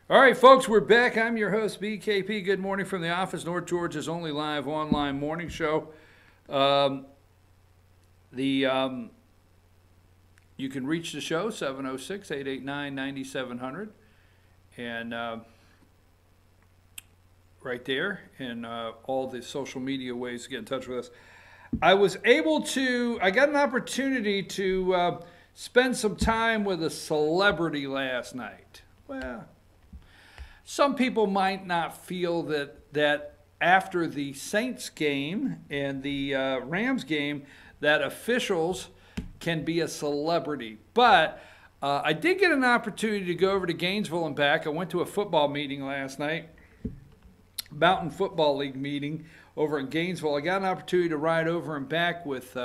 All right, folks, we're back. I'm your host, BKP. Good morning from the office, North Georgia's only live online morning show. Um, you can reach the show, 706-889-9700. And right there, and all the social media ways to get in touch with us. I got an opportunity to spend some time with a celebrity last night. Well, some people might not feel that after the Saints game and the Rams game that officials can be a celebrity. But I did get an opportunity to go over to Gainesville and back. I went to a football meeting last night, Mountain Football League meeting over in Gainesville. I got an opportunity to ride over and back with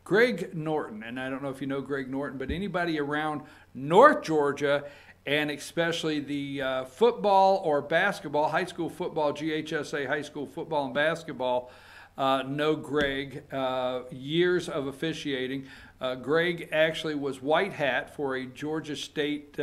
Greg Norton. And I don't know if you know Greg Norton, but anybody around North Georgia, and especially the football or basketball, high school football, GHSA high school football and basketball, know Greg, years of officiating. Greg actually was white hat for a Georgia State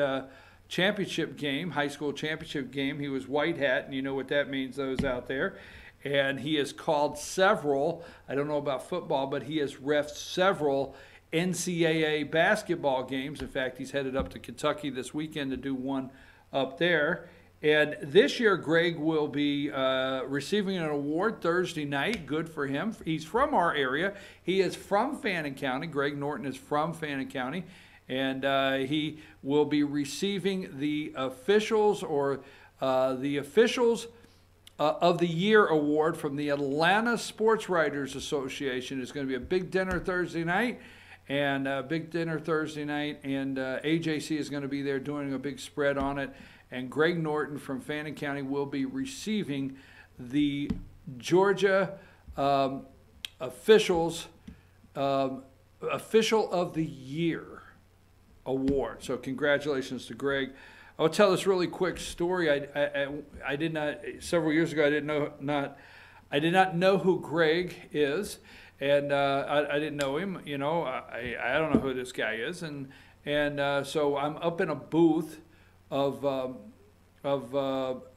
championship game, high school championship game. He was white hat, and you know what that means, those out there. And he has called several, I don't know about football, but he has reffed several NCAA basketball games. In fact, he's headed up to Kentucky this weekend to do one up there. And this year, Greg will be receiving an award Thursday night. Good for him. He's from our area. He is from Fannin County. Greg Norton is from Fannin County. And he will be receiving the officials of the Year award from the Atlanta Sports Writers Association. It's going to be a big dinner Thursday night. And AJC is going to be there doing a big spread on it. And Greg Norton from Fannin County will be receiving the Georgia Official of the Year award. So congratulations to Greg. I'll tell this really quick story. I did not, several years ago, I did not know who Greg is. And I didn't know him, you know. I don't know who this guy is, and so I'm up in a booth of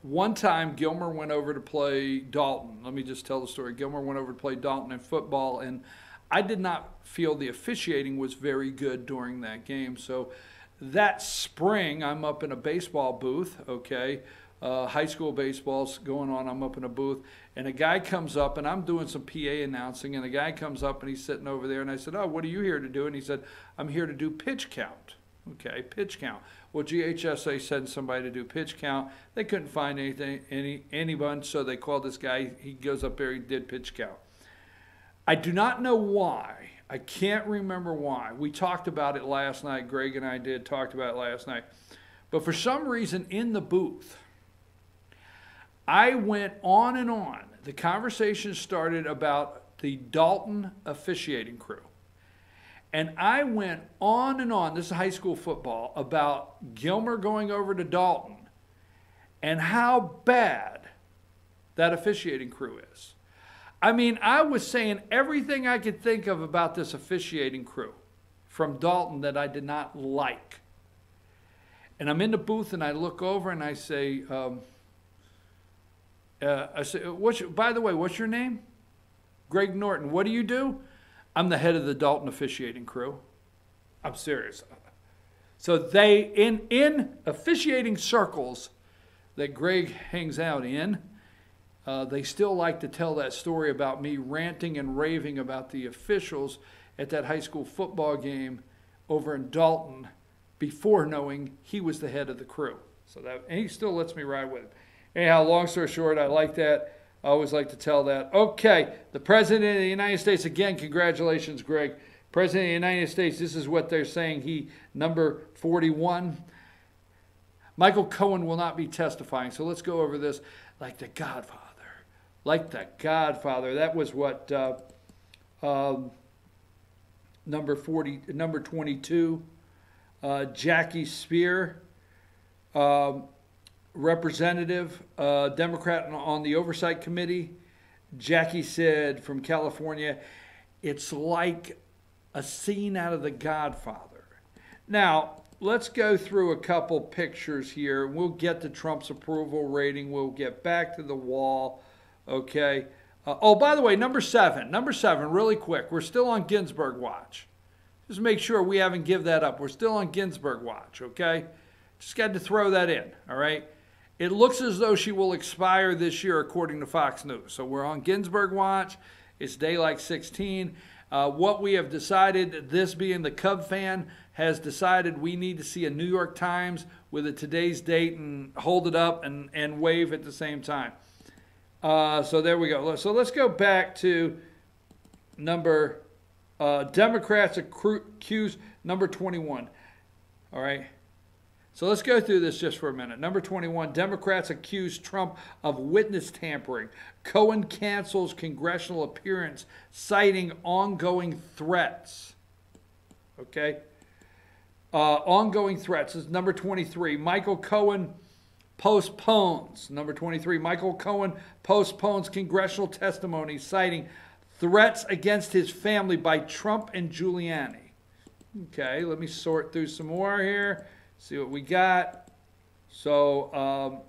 one time Gilmer went over to play Dalton. Let me just tell the story. Gilmer went over to play Dalton in football, and I did not feel the officiating was very good during that game. So that spring, I'm up in a baseball booth, okay. High school baseball's going on. I'm up in a booth, and a guy comes up, and I'm doing some PA announcing, and a guy comes up, and he's sitting over there, and I said, "Oh, what are you here to do?" And he said, "I'm here to do pitch count." Okay, pitch count. Well, GHSA sent somebody to do pitch count. They couldn't find anyone, so they called this guy. He goes up there, he did pitch count. I do not know why. I can't remember why. We talked about it last night. Greg and I talked about it last night. But for some reason in the booth, I went on and on. The conversation started about the Dalton officiating crew. And I went on and on, this is high school football, about Gilmer going over to Dalton and how bad that officiating crew is. I mean, I was saying everything I could think of about this officiating crew from Dalton that I did not like. And I'm in the booth and I look over and I say, by the way, what's your name? Greg Norton. What do you do? I'm the head of the Dalton officiating crew. I'm serious. So they, in officiating circles that Greg hangs out in, they still like to tell that story about me ranting and raving about the officials at that high school football game over in Dalton before knowing he was the head of the crew. So that, and he still lets me ride with him. Anyhow, long story short, I like that. I always like to tell that. Okay, the President of the United States, again, congratulations, Greg. President of the United States, this is what they're saying. He, number 41. Michael Cohen will not be testifying, so let's go over this like the Godfather. Like the Godfather. That was what number 22, Jackie Spear, representative, Democrat on the Oversight Committee. Jackie said from California, it's like a scene out of The Godfather. Now, let's go through a couple pictures here. We'll get to Trump's approval rating. We'll get back to the wall. Okay. Oh, by the way, number seven, really quick. We're still on Ginsburg watch. Just make sure we haven't give that up. We're still on Ginsburg watch, okay? Just got to throw that in, all right? It looks as though she will expire this year, according to Fox News. So we're on Ginsburg watch. It's daylight 16. What we have decided, this being the Cub fan, has decided we need to see a New York Times with a today's date and hold it up and wave at the same time. So there we go. So let's go back to number, Democrats accuse number 21. All right. So let's go through this just for a minute. Number 21, Democrats accuse Trump of witness tampering. Cohen cancels congressional appearance, citing ongoing threats. Okay. Ongoing threats is number 23. Michael Cohen postpones. Number 23, Michael Cohen postpones congressional testimony, citing threats against his family by Trump and Giuliani. Okay, let me sort through some more here. See what we got. So,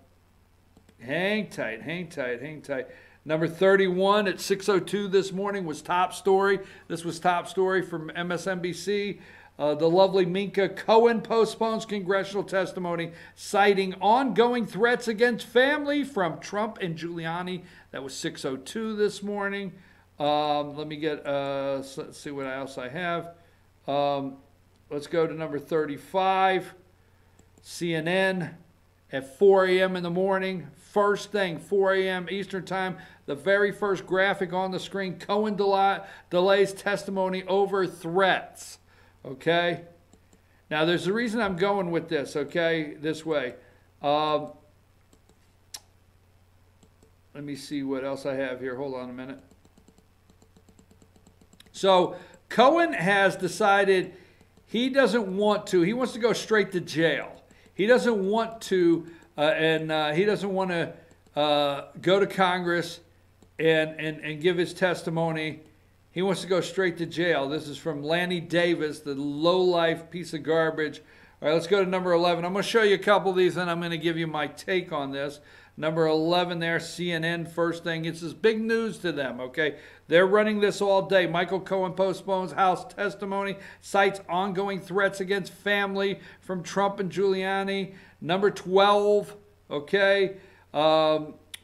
hang tight. Number 31 at 6:02 this morning was top story. This was top story from MSNBC. The lovely Minka Cohen postpones congressional testimony, citing ongoing threats against family from Trump and Giuliani. That was 6:02 this morning. Let me get, let's see what else I have. Let's go to number 35. CNN at 4 a.m. in the morning. First thing, 4 a.m. Eastern time. The very first graphic on the screen. Cohen delays testimony over threats. Okay? Now, there's a reason I'm going with this, okay? This way. Let me see what else I have here. Hold on a minute. So, Cohen has decided he doesn't want to. He wants to go straight to jail. He doesn't want to, he doesn't want to go to Congress and give his testimony. He wants to go straight to jail. This is from Lanny Davis, the low-life piece of garbage. All right, let's go to number 11. I'm going to show you a couple of these, and I'm going to give you my take on this. Number 11 there, CNN, first thing. It's this big news to them, okay? They're running this all day. Michael Cohen postpones House testimony, cites ongoing threats against family from Trump and Giuliani. Number 12, okay?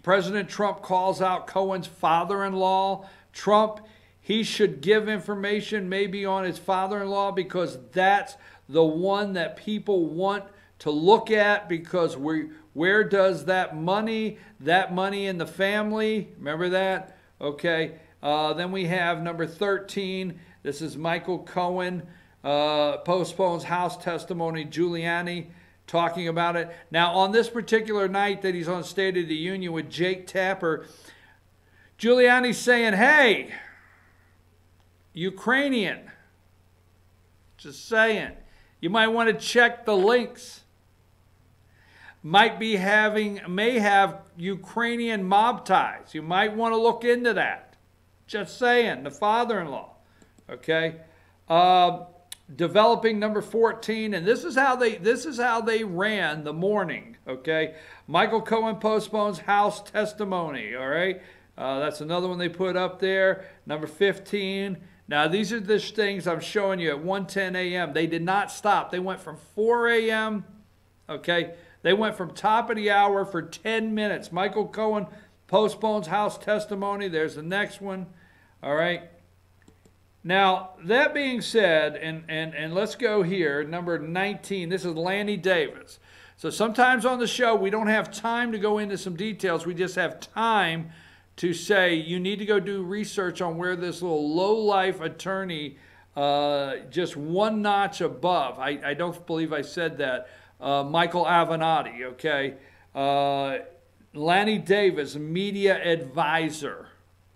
President Trump calls out Cohen's father-in-law. Trump, he should give information maybe on his father-in-law because that's the one that people want to look at because where does that money in the family, remember that? Okay. Then we have number 13. This is Michael Cohen postpones House testimony. Giuliani talking about it. Now, on this particular night that he's on State of the Union with Jake Tapper, Giuliani's saying, hey, Ukrainian, just saying, you might want to check the links. May have Ukrainian mob ties. You might want to look into that. Just saying, the father-in-law. Okay. Developing number 14, and this is how they ran the morning. Okay. Michael Cohen postpones House testimony. All right. That's another one they put up there. Number 15. Now these are the things I'm showing you at 1:10 a.m. They did not stop. They went from 4 a.m. Okay. They went from top of the hour for 10 minutes. Michael Cohen postpones House testimony. There's the next one. All right. Now, that being said, and let's go here, number 19. This is Lanny Davis. So sometimes on the show, we don't have time to go into some details. We just have time to say you need to go do research on where this little low-life attorney, just one notch above, I don't believe I said that, Michael Avenatti, okay? Lanny Davis, media advisor,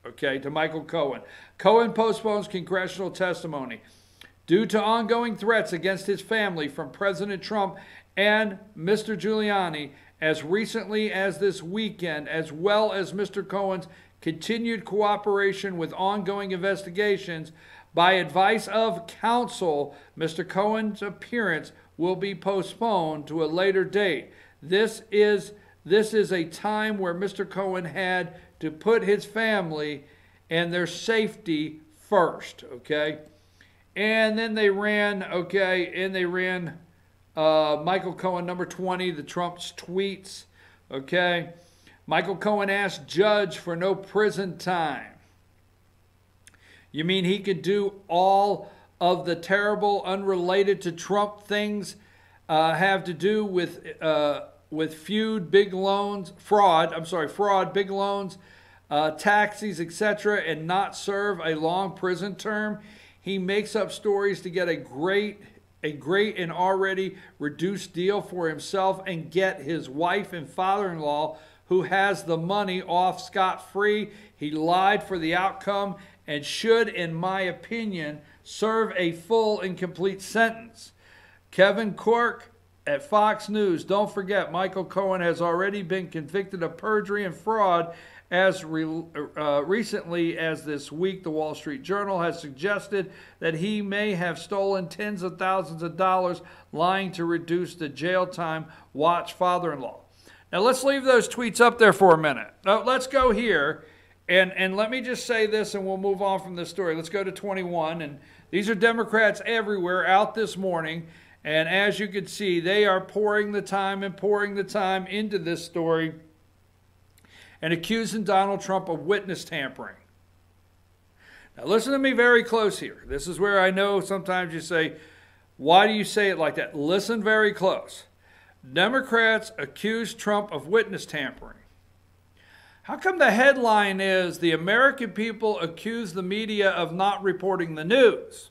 okay, to Michael Cohen. Cohen postpones congressional testimony due to ongoing threats against his family from President Trump and Mr. Giuliani as recently as this weekend, as well as Mr. Cohen's continued cooperation with ongoing investigations By advice of counsel, Mr. Cohen's appearance will be postponed to a later date. This is a time where Mr. Cohen had to put his family and their safety first, okay? And then they ran, Michael Cohen, number 20, the Trump's tweets, okay? Michael Cohen asked judge for no prison time. You mean he could do all of the terrible, unrelated to Trump things have to do with fraud, big loans, taxis, etc., and not serve a long prison term? He makes up stories to get a great and already reduced deal for himself and get his wife and father-in-law, who has the money, off scot-free. He lied for the outcome and should, in my opinion, serve a full and complete sentence. Kevin Corke at Fox News, don't forget, Michael Cohen has already been convicted of perjury and fraud as recently as this week. The Wall Street Journal has suggested that he may have stolen tens of thousands of dollars lying to reduce the jail time. Watch father-in-law. Now let's leave those tweets up there for a minute. Let's go here. And let me just say this, and we'll move on from this story. Let's go to 21. And these are Democrats everywhere out this morning. And as you can see, they are pouring the time into this story and accusing Donald Trump of witness tampering. Now listen to me very close here. This is where I know sometimes you say, why do you say it like that? Listen very close. Democrats accuse Trump of witness tampering. How come the headline is the American people accuse the media of not reporting the news?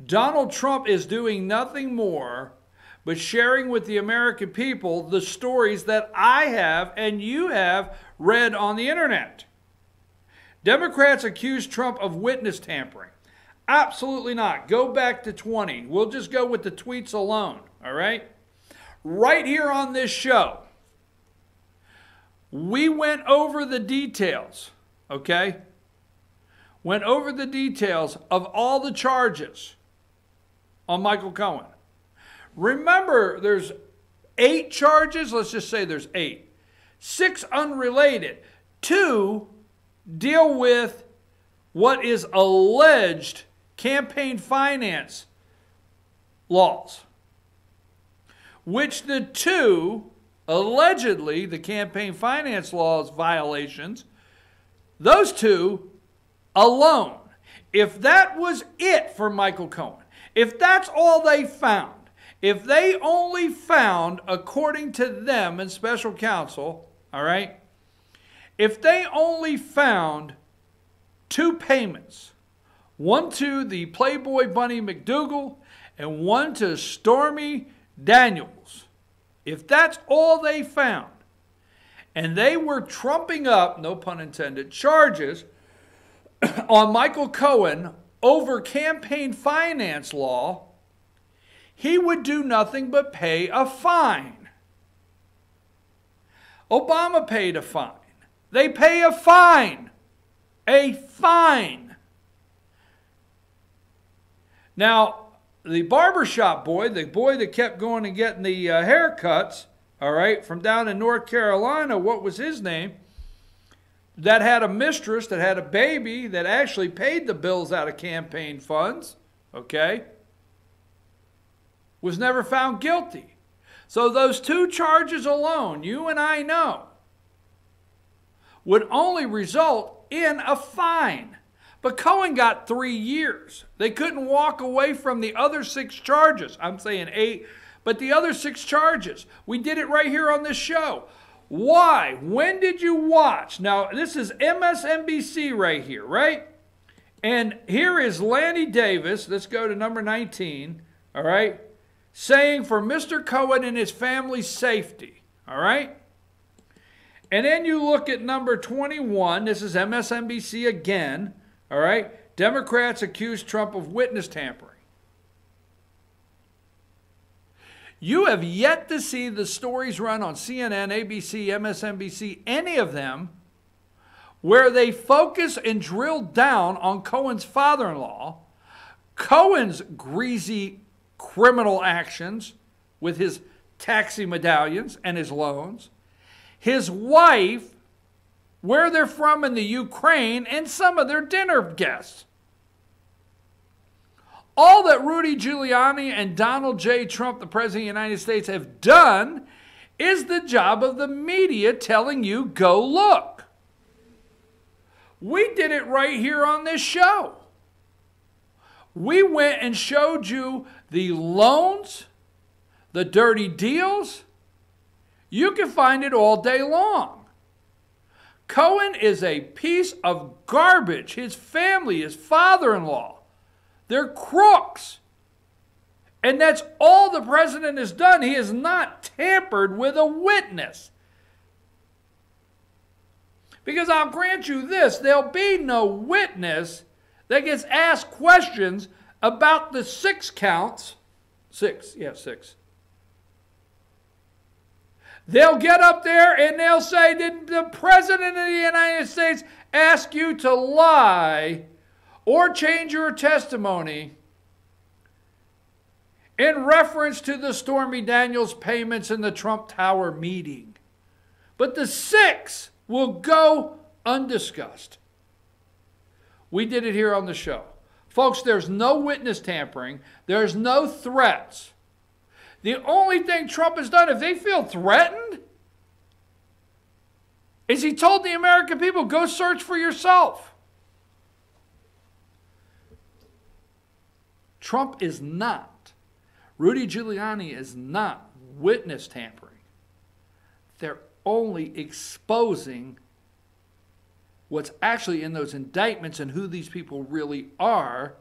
Donald Trump is doing nothing more but sharing with the American people the stories that I have and you have read on the internet. Democrats accuse Trump of witness tampering. Absolutely not. Go back to 20. We'll just go with the tweets alone, all right? Right here on this show, we went over the details, okay? Went over the details of all the charges on Michael Cohen. Remember, there's 8 charges. Let's just say there's 8. 6 unrelated. 2 deal with what is alleged campaign finance laws, which the 2 allegedly, the campaign finance laws violations, those 2 alone. If that was it for Michael Cohen, if that's all they found, if they only found, according to them and special counsel, all right, if they only found 2 payments, one to the Playboy Bunny McDougal and one to Stormy Daniels, if that's all they found, and they were trumping up, no pun intended, charges on Michael Cohen over campaign finance law, he would do nothing but pay a fine. Obama paid a fine. They pay a fine. A fine. Now, the barbershop boy, the boy that kept going and getting the haircuts, all right, from down in North Carolina, what was his name? That had a mistress, that had a baby, that actually paid the bills out of campaign funds, okay, was never found guilty. So those 2 charges alone, you and I know, would only result in a fine. But Cohen got 3 years. They couldn't walk away from the other 6 charges. I'm saying 8, but the other 6 charges. We did it right here on this show. Why? When did you watch? Now, this is MSNBC right here, right? And here is Lanny Davis. Let's go to number 19, all right? Saying for Mr. Cohen and his family's safety, all right? And then you look at number 21. This is MSNBC again, all right? Democrats accuse Trump of witness tampering. You have yet to see the stories run on CNN, ABC, MSNBC, any of them, where they focus and drill down on Cohen's father-in-law, Cohen's greasy criminal actions with his taxi medallions and his loans, his wife, where they're from in the Ukraine, and some of their dinner guests. All that Rudy Giuliani and Donald J. Trump, the President of the United States, have done is the job of the media telling you, go look. We did it right here on this show. We went and showed you the loans, the dirty deals. You can find it all day long. Cohen is a piece of garbage. His family, his father-in-law, they're crooks. And that's all the president has done. He has not tampered with a witness. Because I'll grant you this, there'll be no witness that gets asked questions about the 6 counts. 6. They'll get up there and they'll say, did the President of the United States ask you to lie or change your testimony in reference to the Stormy Daniels payments in the Trump Tower meeting? But the 6 will go undiscussed. We did it here on the show. Folks, there's no witness tampering. There's no threats. The only thing Trump has done, if they feel threatened, is he told the American people, go search for yourself. Trump is not, Rudy Giuliani is not witness tampering. They're only exposing what's actually in those indictments and who these people really are,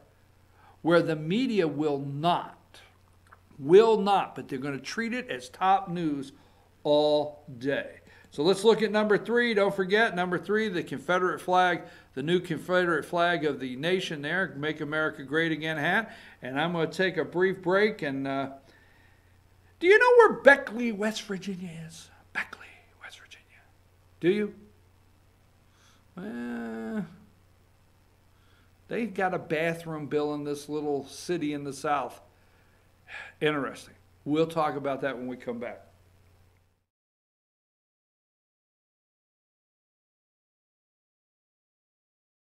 where the media will not, but they're going to treat it as top news all day. So let's look at number 3. Don't forget, number 3, the Confederate flag, the new Confederate flag of the nation there, Make America Great Again hat. And I'm going to take a brief break. And do you know where Beckley, West Virginia is? Beckley, West Virginia. Do you? They've got a bathroom bill in this little city in the South. Interesting. We'll talk about that when we come back.